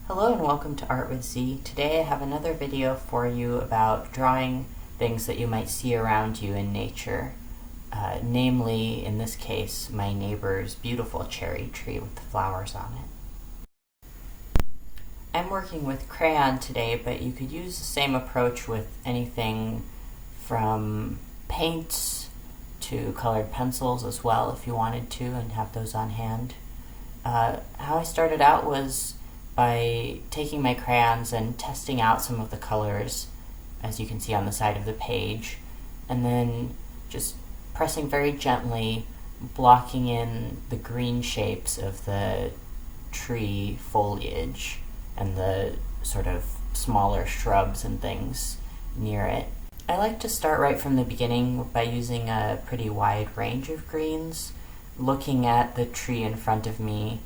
Hello and welcome to Art with Z. Today I have another video for you about drawing things that you might see around you in nature. Namely, in this case, my neighbor's beautiful cherry tree with the flowers on it. I'm working with crayon today, but you could use the same approach with anything from paints to colored pencils as well if you wanted to and have those on hand. How I started out was by taking my crayons and testing out some of the colors, as you can see on the side of the page, and then just pressing very gently, blocking in the green shapes of the tree foliage and the sort of smaller shrubs and things near it. I like to start right from the beginning by using a pretty wide range of greens, looking at the tree in front of me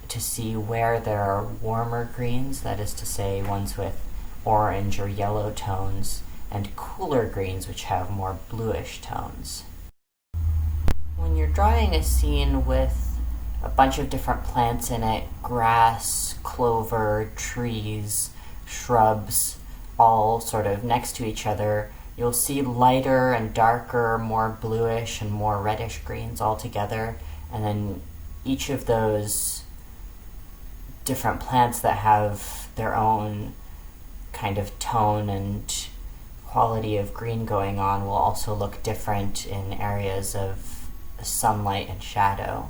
to see where there are warmer greens, that is to say ones with orange or yellow tones, and cooler greens which have more bluish tones. When you're drawing a scene with a bunch of different plants in it, grass, clover, trees, shrubs, all sort of next to each other, you'll see lighter and darker, more bluish and more reddish greens all together, and then each of those different plants that have their own kind of tone and quality of green going on will also look different in areas of sunlight and shadow.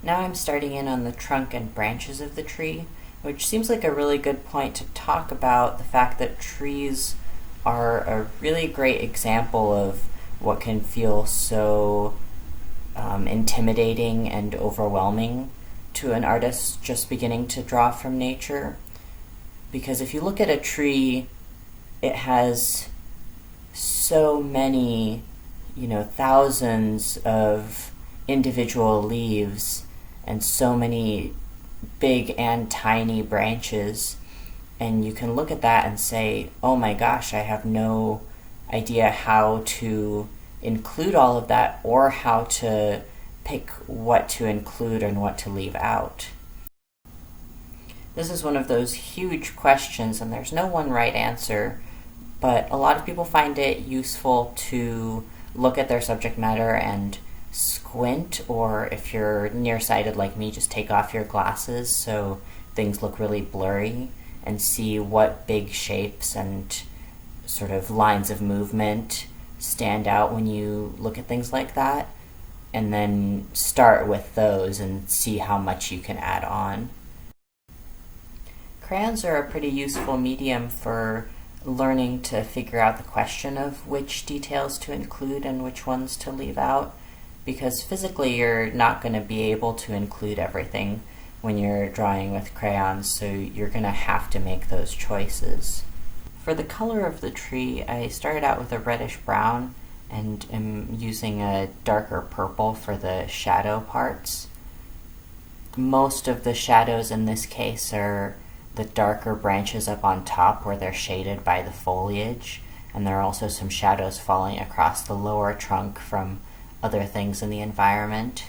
Now I'm starting in on the trunk and branches of the tree, which seems like a really good point to talk about the fact that trees are a really great example of what can feel so intimidating and overwhelming to an artist just beginning to draw from nature. Because if you look at a tree, it has so many, thousands of individual leaves and so many big and tiny branches, and you can look at that and say, oh my gosh, I have no idea how to include all of that or how to pick what to include and what to leave out. This is one of those huge questions, and there's no one right answer, but a lot of people find it useful to look at their subject matter and squint, or if you're nearsighted like me, just take off your glasses so things look really blurry and see what big shapes and sort of lines of movement stand out when you look at things like that, and then start with those and see how much you can add on. Crayons are a pretty useful medium for learning to figure out the question of which details to include and which ones to leave out, because physically you're not going to be able to include everything when you're drawing with crayons, so you're going to have to make those choices. For the color of the tree, I started out with a reddish brown and am using a darker purple for the shadow parts. Most of the shadows in this case are the darker branches up on top where they're shaded by the foliage, and there are also some shadows falling across the lower trunk from other things in the environment.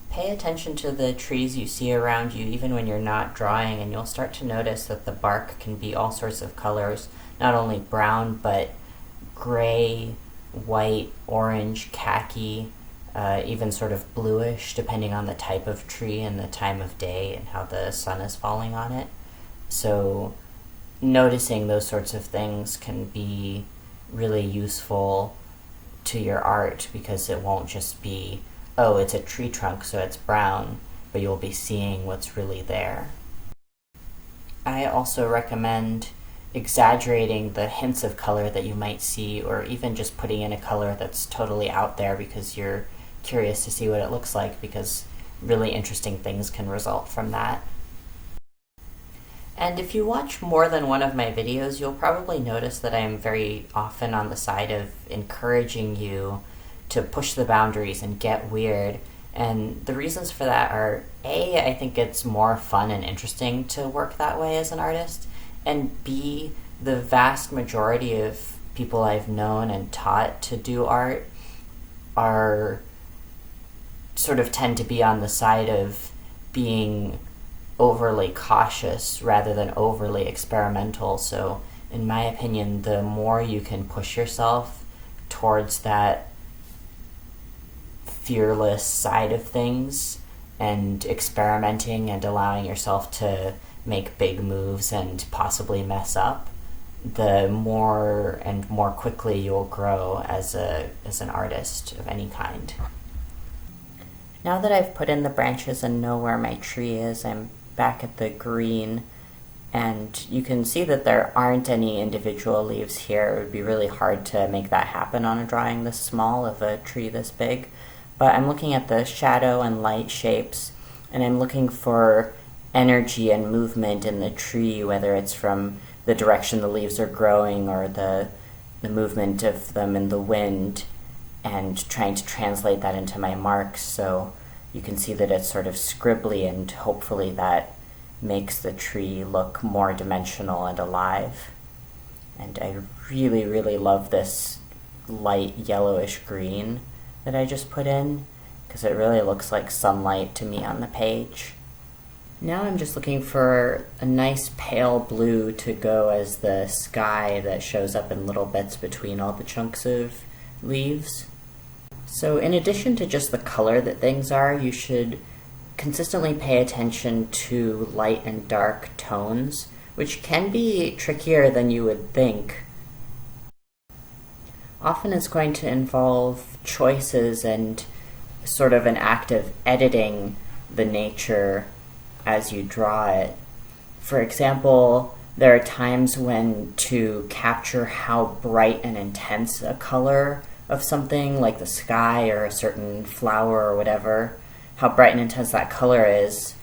Pay attention to the trees you see around you even when you're not drawing, and you'll start to notice that the bark can be all sorts of colors, not only brown but gray, white, orange, khaki, even sort of bluish depending on the type of tree and the time of day and how the sun is falling on it. So noticing those sorts of things can be really useful to your art, because it won't just be, oh, it's a tree trunk so it's brown, but you'll be seeing what's really there. I also recommend exaggerating the hints of color that you might see, or even just putting in a color that's totally out there because you're curious to see what it looks like, because really interesting things can result from that. And if you watch more than one of my videos, you'll probably notice that I'm very often on the side of encouraging you to push the boundaries and get weird. And the reasons for that are, A, I think it's more fun and interesting to work that way as an artist, and B, the vast majority of people I've known and taught to do art are sort of tend to be on the side of being overly cautious rather than overly experimental. So in my opinion, the more you can push yourself towards that fearless side of things and experimenting and allowing yourself to make big moves and possibly mess up, the more and more quickly you'll grow as an artist of any kind. Now that I've put in the branches and know where my tree is, I'm back at the green, and you can see that there aren't any individual leaves here. It would be really hard to make that happen on a drawing this small of a tree this big. But I'm looking at the shadow and light shapes, and I'm looking for energy and movement in the tree, whether it's from the direction the leaves are growing or the movement of them in the wind, and trying to translate that into my marks so you can see that it's sort of scribbly, and hopefully that makes the tree look more dimensional and alive. And I really, really love this light yellowish green that I just put in, because it really looks like sunlight to me on the page. Now I'm just looking for a nice pale blue to go as the sky that shows up in little bits between all the chunks of leaves. So in addition to just the color that things are, you should consistently pay attention to light and dark tones, which can be trickier than you would think. Often it's going to involve choices and sort of an act of editing the nature as you draw it. For example, there are times when to capture how bright and intense a color of something, like the sky or a certain flower or whatever, how bright and intense that color is,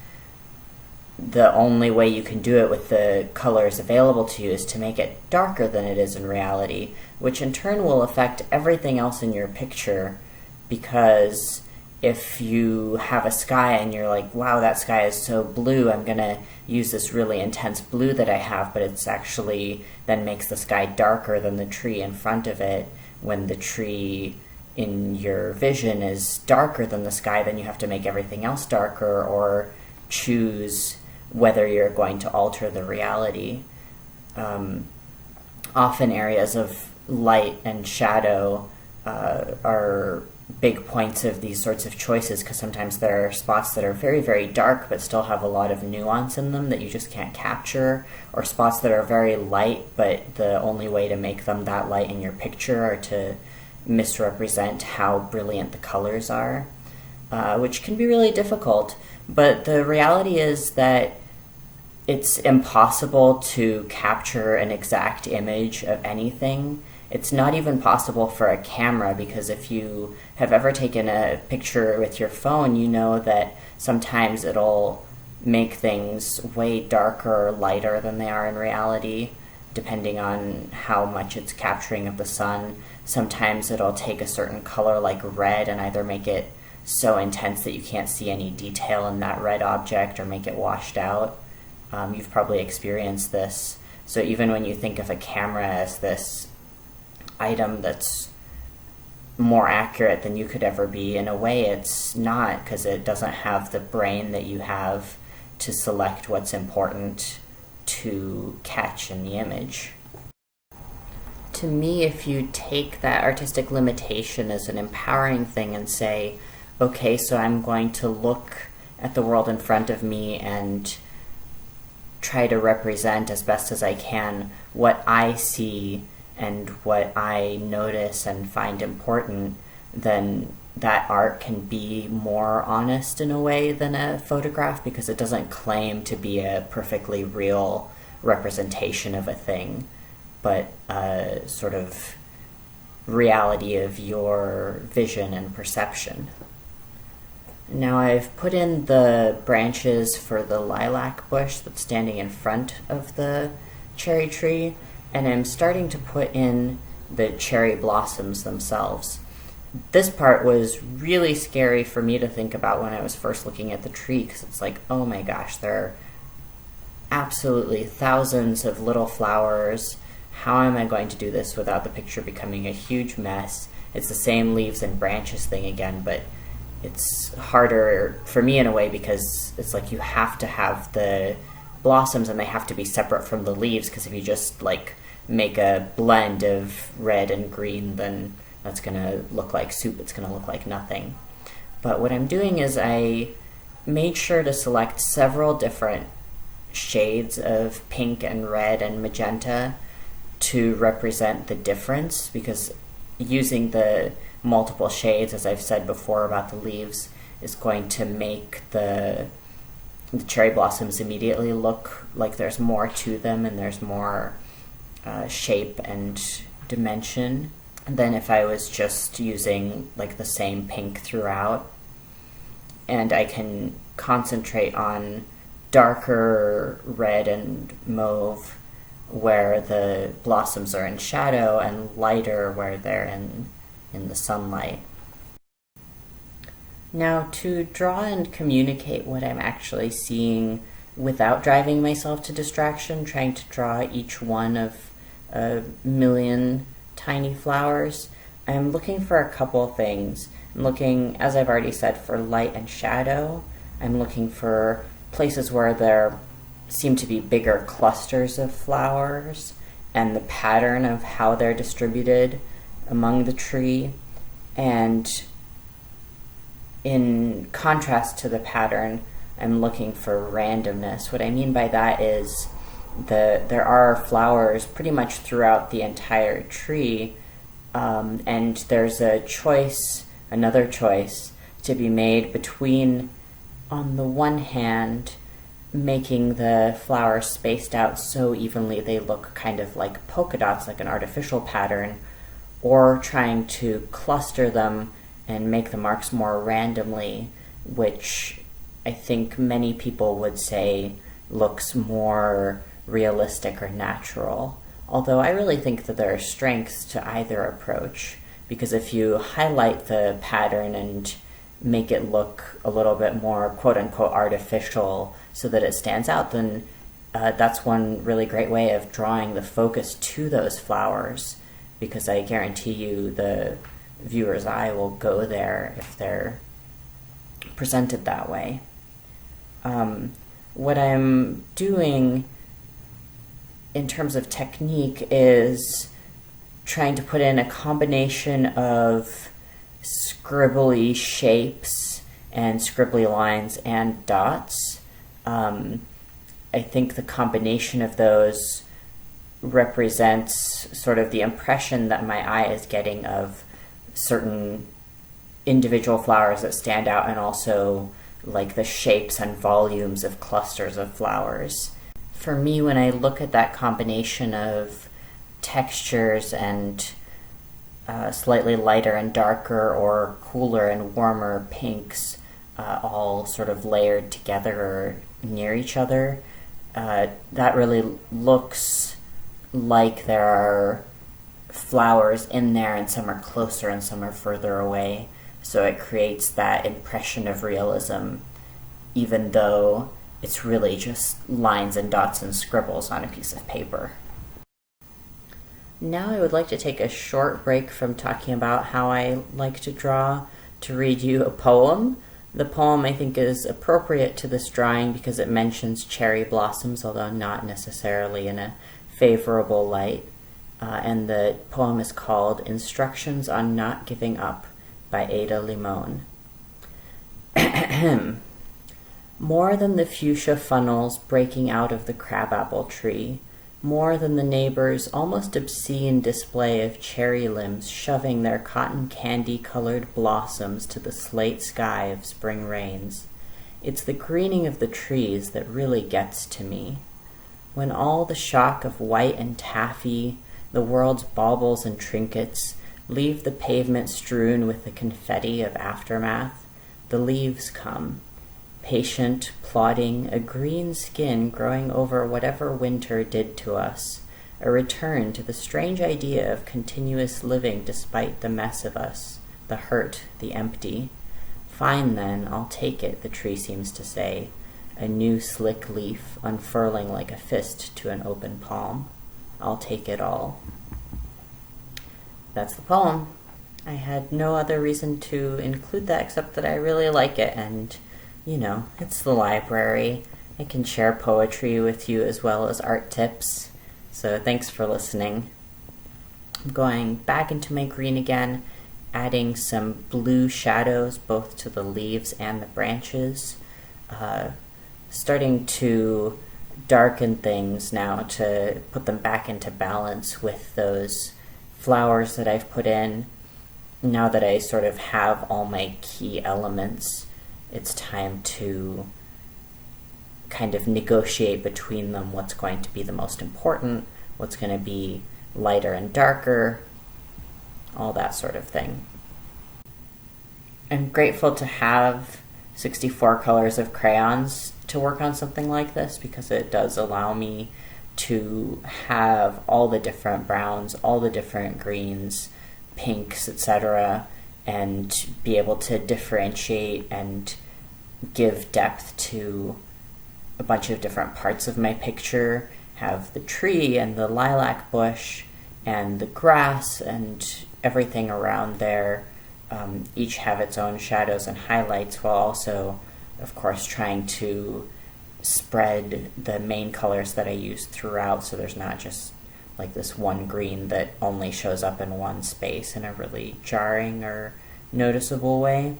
the only way you can do it with the colors available to you is to make it darker than it is in reality, which in turn will affect everything else in your picture, because if you have a sky and you're like, wow, that sky is so blue, I'm gonna use this really intense blue that I have, but it's actually then makes the sky darker than the tree in front of it, when the tree in your vision is darker than the sky, then you have to make everything else darker or choose whether you're going to alter the reality. Often areas of light and shadow are big points of these sorts of choices, because sometimes there are spots that are very, very dark but still have a lot of nuance in them that you just can't capture, or spots that are very light but the only way to make them that light in your picture are to misrepresent how brilliant the colors are, which can be really difficult. But the reality is that it's impossible to capture an exact image of anything. It's not even possible for a camera, because if you have ever taken a picture with your phone, you know that sometimes it'll make things way darker or lighter than they are in reality, depending on how much it's capturing of the sun. Sometimes it'll take a certain color like red and either make it so intense that you can't see any detail in that red object, or make it washed out. You've probably experienced this. So even when you think of a camera as this item that's more accurate than you could ever be, in a way it's not, because it doesn't have the brain that you have to select what's important to catch in the image. To me, if you take that artistic limitation as an empowering thing and say, okay, so I'm going to look at the world in front of me and try to represent as best as I can what I see and what I notice and find important, then that art can be more honest in a way than a photograph, because it doesn't claim to be a perfectly real representation of a thing, but a sort of reality of your vision and perception. Now I've put in the branches for the lilac bush that's standing in front of the cherry tree, and I'm starting to put in the cherry blossoms themselves. This part was really scary for me to think about when I was first looking at the tree, because it's like, oh my gosh, there are absolutely thousands of little flowers. How am I going to do this without the picture becoming a huge mess? It's the same leaves and branches thing again, but it's harder for me in a way because it's like you have to have the blossoms and they have to be separate from the leaves, because if you just like make a blend of red and green, then that's going to look like soup. It's going to look like nothing. But what I'm doing is I made sure to select several different shades of pink and red and magenta to represent the difference, because using the multiple shades, as I've said before about the leaves, is going to make the cherry blossoms immediately look like there's more to them and there's more shape and dimension than if I was just using like the same pink throughout. And I can concentrate on darker red and mauve where the blossoms are in shadow and lighter where they're in the sunlight. Now, to draw and communicate what I'm actually seeing without driving myself to distraction, trying to draw each one of a million tiny flowers, I'm looking for a couple things. I'm looking, as I've already said, for light and shadow. I'm looking for places where there seem to be bigger clusters of flowers and the pattern of how they're distributed among the tree. And in contrast to the pattern, I'm looking for randomness. What I mean by that is there are flowers pretty much throughout the entire tree, and there's another choice to be made between, on the one hand, making the flowers spaced out so evenly they look kind of like polka dots, like an artificial pattern, or trying to cluster them and make the marks more randomly, which I think many people would say looks more realistic or natural. Although I really think that there are strengths to either approach, because if you highlight the pattern and make it look a little bit more quote-unquote artificial so that it stands out, then that's one really great way of drawing the focus to those flowers, because I guarantee you the viewer's eye will go there if they're presented that way. What I'm doing in terms of technique is trying to put in a combination of scribbly shapes and scribbly lines and dots. I think the combination of those represents sort of the impression that my eye is getting of certain individual flowers that stand out, and also like the shapes and volumes of clusters of flowers. For me, when I look at that combination of textures and slightly lighter and darker or cooler and warmer pinks, all sort of layered together or near each other, that really looks like there are flowers in there, and some are closer and some are further away. So it creates that impression of realism, even though it's really just lines and dots and scribbles on a piece of paper. Now I would like to take a short break from talking about how I like to draw to read you a poem. The poem, I think, is appropriate to this drawing because it mentions cherry blossoms, although not necessarily in a favorable light. And the poem is called Instructions on Not Giving Up by Ada Limon. More than the fuchsia funnels breaking out of the crabapple tree, more than the neighbor's almost obscene display of cherry limbs shoving their cotton candy-colored blossoms to the slate sky of spring rains, it's the greening of the trees that really gets to me. When all the shock of white and taffy, the world's baubles and trinkets, leave the pavement strewn with the confetti of aftermath, the leaves come, patient, plodding, a green skin growing over whatever winter did to us, a return to the strange idea of continuous living despite the mess of us, the hurt, the empty. Fine then, I'll take it, the tree seems to say, a new slick leaf unfurling like a fist to an open palm. I'll take it all. That's the poem. I had no other reason to include that except that I really like it, and, you know, it's the library. I can share poetry with you as well as art tips, so thanks for listening. I'm going back into my green again, adding some blue shadows both to the leaves and the branches, starting to darken things now to put them back into balance with those flowers that I've put in. Now that I sort of have all my key elements, it's time to kind of negotiate between them what's going to be the most important, what's going to be lighter and darker, all that sort of thing. I'm grateful to have 64 colors of crayons to work on something like this, because it does allow me to have all the different browns, all the different greens, pinks, etc., and be able to differentiate and give depth to a bunch of different parts of my picture. Have the tree and the lilac bush and the grass and everything around there each have its own shadows and highlights, while also, of course, trying to spread the main colors that I use throughout, so there's not just like this one green that only shows up in one space in a really jarring or noticeable way.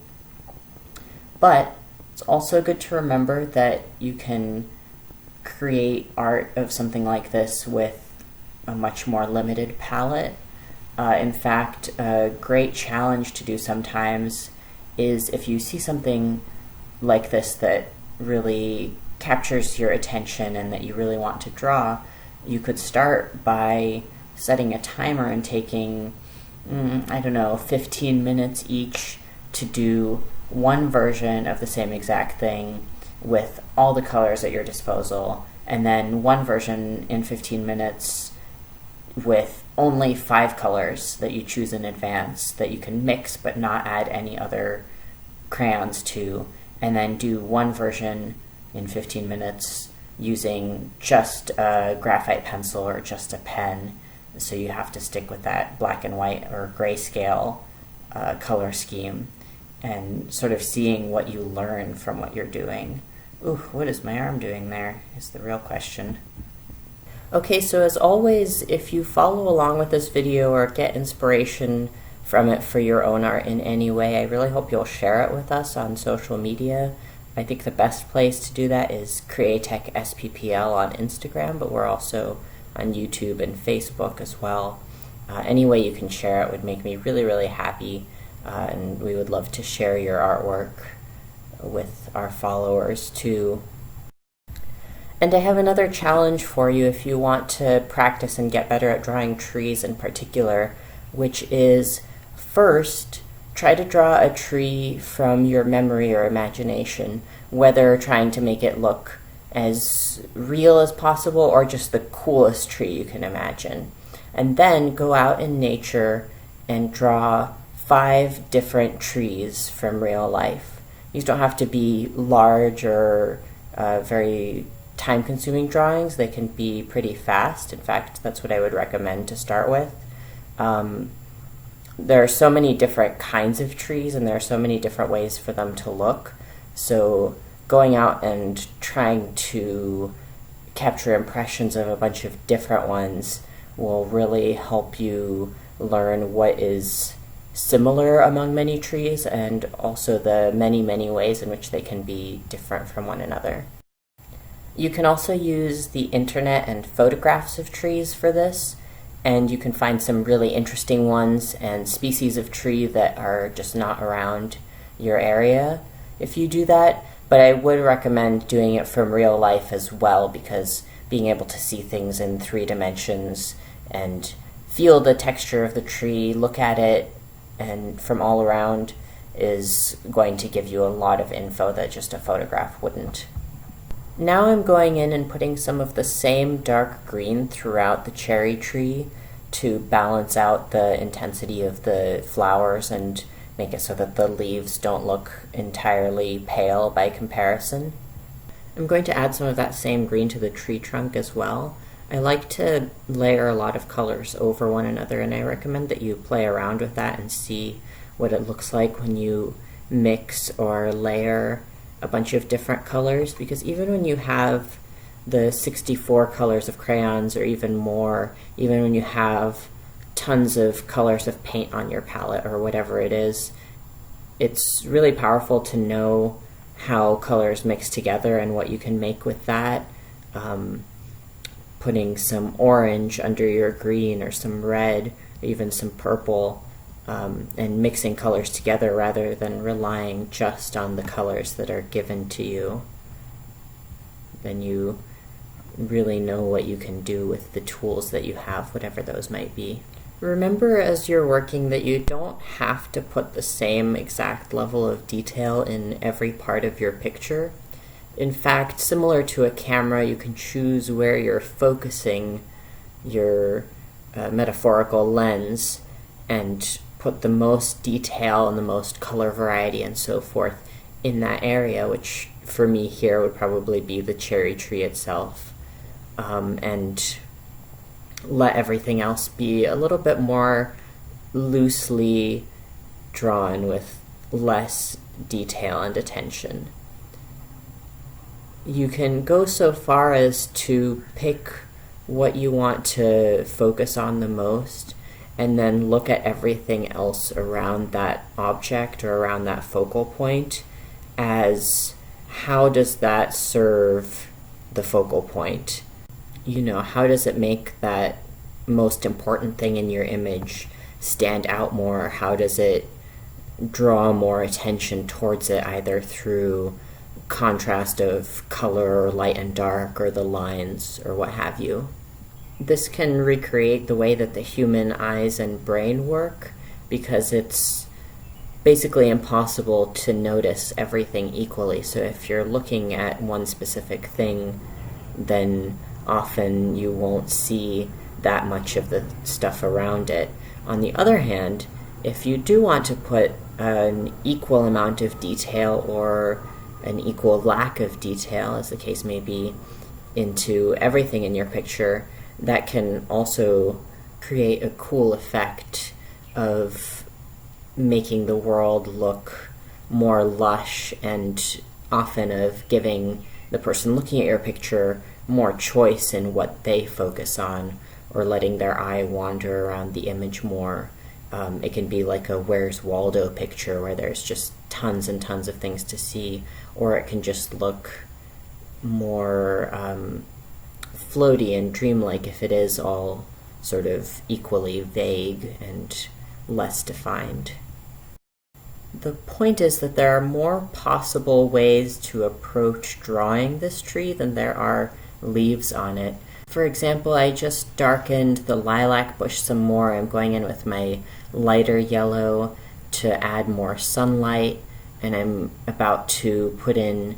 But it's also good to remember that you can create art of something like this with a much more limited palette. In fact, a great challenge to do sometimes is if you see something like this that really captures your attention and that you really want to draw, you could start by setting a timer and taking, 15 minutes each to do one version of the same exact thing with all the colors at your disposal, and then one version in 15 minutes with only 5 colors that you choose in advance that you can mix but not add any other crayons to, and then do one version in 15 minutes using just a graphite pencil or just a pen, so you have to stick with that black and white or grayscale color scheme, and sort of seeing what you learn from what you're doing. Ooh, what is my arm doing there is the real question. Okay, so as always, if you follow along with this video or get inspiration from it for your own art in any way, I really hope you'll share it with us on social media. I think the best place to do that is Createch SPPL on Instagram, but we're also on YouTube and Facebook as well. Any way you can share it would make me really, really happy, and we would love to share your artwork with our followers too. And I have another challenge for you if you want to practice and get better at drawing trees in particular, which is first, try to draw a tree from your memory or imagination, whether trying to make it look as real as possible or just the coolest tree you can imagine. And then go out in nature and draw 5 different trees from real life. These don't have to be large or very time-consuming drawings. They can be pretty fast. In fact, that's what I would recommend to start with. There are so many different kinds of trees, and there are so many different ways for them to look. So going out and trying to capture impressions of a bunch of different ones will really help you learn what is similar among many trees, and also the many, many ways in which they can be different from one another. You can also use the internet and photographs of trees for this, and you can find some really interesting ones and species of tree that are just not around your area if you do that. But I would recommend doing it from real life as well, because being able to see things in 3 dimensions and feel the texture of the tree, look at it, and from all around is going to give you a lot of info that just a photograph wouldn't. Now I'm going in and putting some of the same dark green throughout the cherry tree to balance out the intensity of the flowers and make it so that the leaves don't look entirely pale by comparison. I'm going to add some of that same green to the tree trunk as well. I like to layer a lot of colors over one another, and I recommend that you play around with that and see what it looks like when you mix or layer a bunch of different colors, because even when you have the 64 colors of crayons or even more, even when you have tons of colors of paint on your palette or whatever it is, it's really powerful to know how colors mix together and what you can make with that. Putting some orange under your green or some red or even some purple, and mixing colors together rather than relying just on the colors that are given to you. Then you really know what you can do with the tools that you have, whatever those might be. Remember as you're working that you don't have to put the same exact level of detail in every part of your picture. In fact, similar to a camera, you can choose where you're focusing your metaphorical lens and put the most detail and the most color variety and so forth in that area, which for me here would probably be the cherry tree itself, and let everything else be a little bit more loosely drawn with less detail and attention. You can go so far as to pick what you want to focus on the most and then look at everything else around that object or around that focal point as how does that serve the focal point? You know, how does it make that most important thing in your image stand out more? How does it draw more attention towards it, either through contrast of color or light and dark or the lines or what have you? This can recreate the way that the human eyes and brain work, because it's basically impossible to notice everything equally. So if you're looking at one specific thing, then often you won't see that much of the stuff around it. On the other hand, if you do want to put an equal amount of detail or an equal lack of detail, as the case may be, into everything in your picture, that can also create a cool effect of making the world look more lush and often of giving the person looking at your picture more choice in what they focus on or letting their eye wander around the image more. It can be like a Where's Waldo picture where there's just tons and tons of things to see, or it can just look more floaty and dreamlike if it is all sort of equally vague and less defined. The point is that there are more possible ways to approach drawing this tree than there are leaves on it. For example, I just darkened the lilac bush some more. I'm going in with my lighter yellow to add more sunlight, and I'm about to put in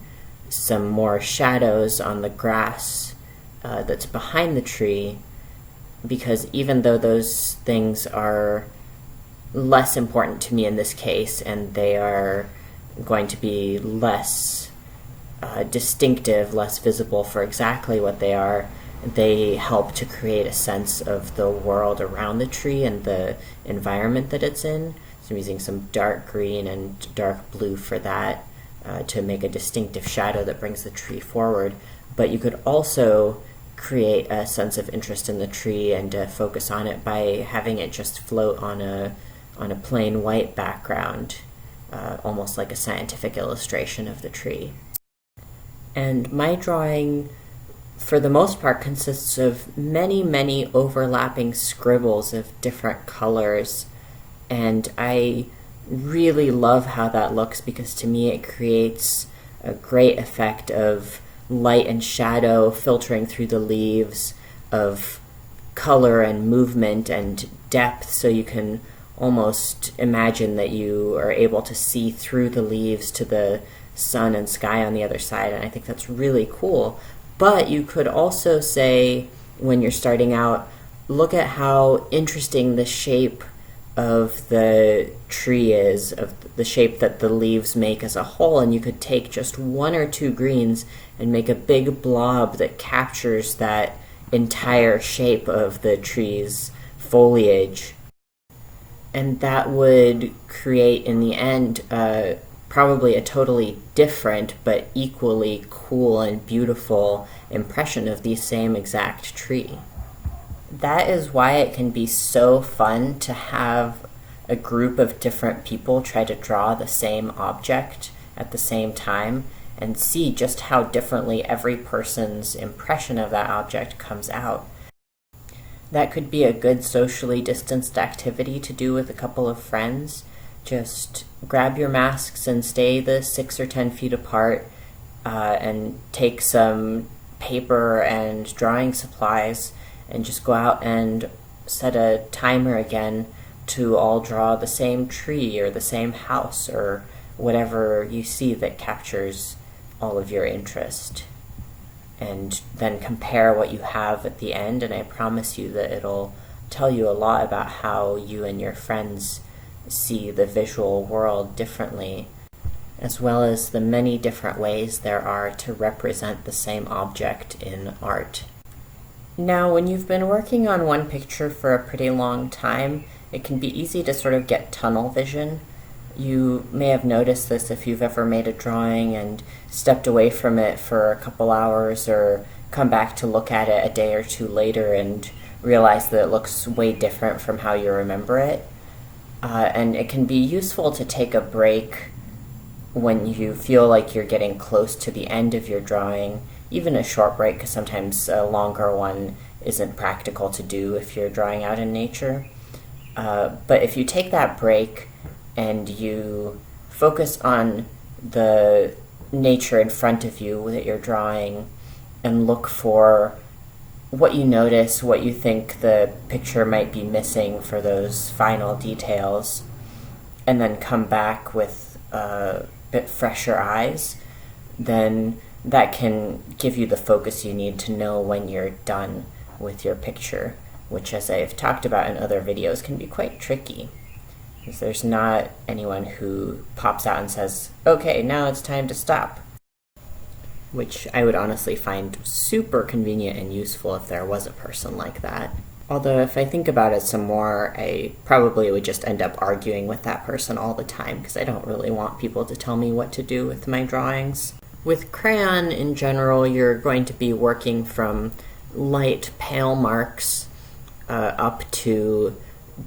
some more shadows on the grass that's behind the tree, because even though those things are less important to me in this case, and they are going to be less distinctive, less visible for exactly what they are, they help to create a sense of the world around the tree and the environment that it's in. So I'm using some dark green and dark blue for that to make a distinctive shadow that brings the tree forward. But you could also create a sense of interest in the tree and focus on it by having it just float on a plain white background, almost like a scientific illustration of the tree. And my drawing, for the most part, consists of many, many overlapping scribbles of different colors, and I really love how that looks, because to me it creates a great effect of light and shadow filtering through the leaves, of color and movement and depth, so you can almost imagine that you are able to see through the leaves to the sun and sky on the other side, and I think that's really cool. But you could also say, when you're starting out, look at how interesting the shape of the tree is, of the shape that the leaves make as a whole, and you could take just one or two greens and make a big blob that captures that entire shape of the tree's foliage. And that would create, in the end, probably a totally different but equally cool and beautiful impression of the same exact tree. That is why it can be so fun to have a group of different people try to draw the same object at the same time and see just how differently every person's impression of that object comes out. That could be a good socially distanced activity to do with a couple of friends. Just grab your masks and stay the 6 or 10 feet apart, and take some paper and drawing supplies and just go out and set a timer again to all draw the same tree or the same house or whatever you see that captures all of your interest. And then compare what you have at the end, and I promise you that it'll tell you a lot about how you and your friends see the visual world differently, as well as the many different ways there are to represent the same object in art. Now, when you've been working on one picture for a pretty long time, it can be easy to sort of get tunnel vision. You may have noticed this if you've ever made a drawing and stepped away from it for a couple hours or come back to look at it a day or two later and realize that it looks way different from how you remember it. And it can be useful to take a break when you feel like you're getting close to the end of your drawing, even a short break, because sometimes a longer one isn't practical to do if you're drawing out in nature. But if you take that break and you focus on the nature in front of you that you're drawing and look for what you notice, what you think the picture might be missing for those final details, and then come back with a bit fresher eyes, then that can give you the focus you need to know when you're done with your picture, which, as I've talked about in other videos, can be quite tricky. Because there's not anyone who pops out and says, okay, now it's time to stop. Which I would honestly find super convenient and useful if there was a person like that. Although if I think about it some more, I probably would just end up arguing with that person all the time, because I don't really want people to tell me what to do with my drawings. With crayon in general, you're going to be working from light, pale marks up to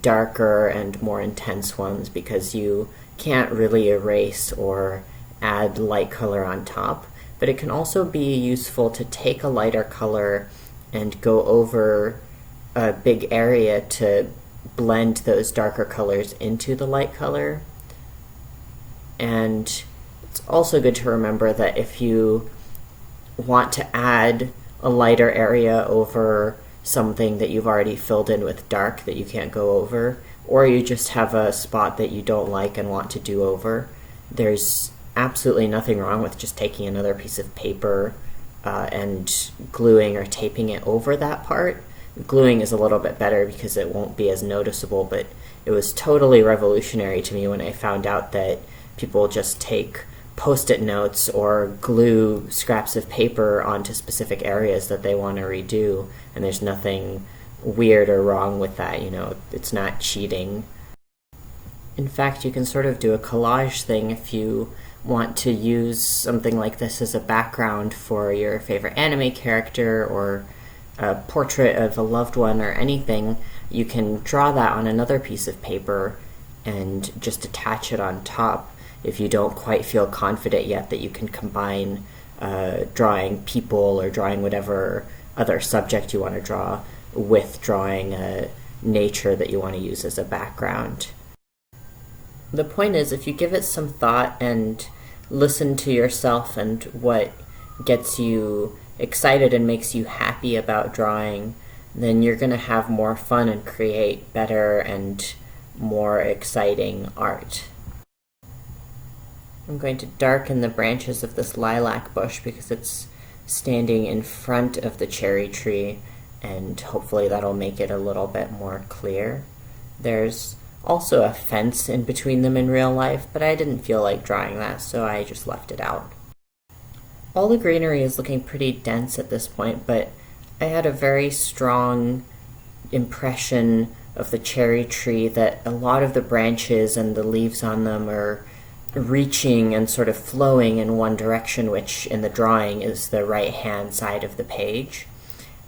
darker and more intense ones, because you can't really erase or add light color on top. But it can also be useful to take a lighter color and go over a big area to blend those darker colors into the light color. And it's also good to remember that if you want to add a lighter area over something that you've already filled in with dark that you can't go over, or you just have a spot that you don't like and want to do over, there's absolutely nothing wrong with just taking another piece of paper and gluing or taping it over that part. Gluing is a little bit better because it won't be as noticeable, but it was totally revolutionary to me when I found out that people just take Post-it notes or glue scraps of paper onto specific areas that they want to redo, and there's nothing weird or wrong with that, it's not cheating. In fact, you can sort of do a collage thing if you want to use something like this as a background for your favorite anime character or a portrait of a loved one or anything. You can draw that on another piece of paper and just attach it on top if you don't quite feel confident yet that you can combine drawing people or drawing whatever other subject you want to draw with drawing nature that you want to use as a background. The point is, if you give it some thought and listen to yourself and what gets you excited and makes you happy about drawing, then you're going to have more fun and create better and more exciting art. I'm going to darken the branches of this lilac bush because it's standing in front of the cherry tree, and hopefully that'll make it a little bit more clear. There's also a fence in between them in real life, but I didn't feel like drawing that, so I just left it out. All the greenery is looking pretty dense at this point, but I had a very strong impression of the cherry tree that a lot of the branches and the leaves on them are reaching and sort of flowing in one direction, which in the drawing is the right-hand side of the page.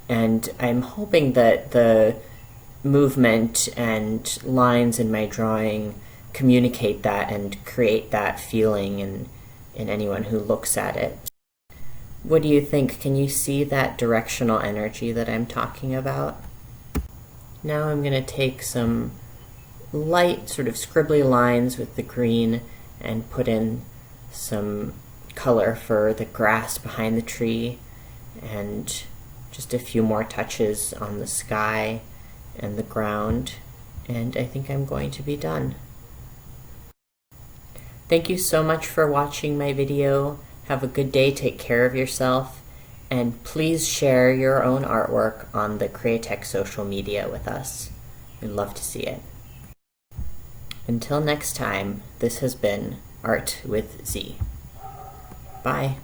And I'm hoping that the movement and lines in my drawing communicate that and create that feeling in anyone who looks at it. What do you think? Can you see that directional energy that I'm talking about? Now I'm going to take some light sort of scribbly lines with the green and put in some color for the grass behind the tree, and just a few more touches on the sky and the ground, and I think I'm going to be done. Thank you so much for watching my video. Have a good day, take care of yourself, and please share your own artwork on the Createch social media with us. We'd love to see it. Until next time, this has been Art with Z. Bye.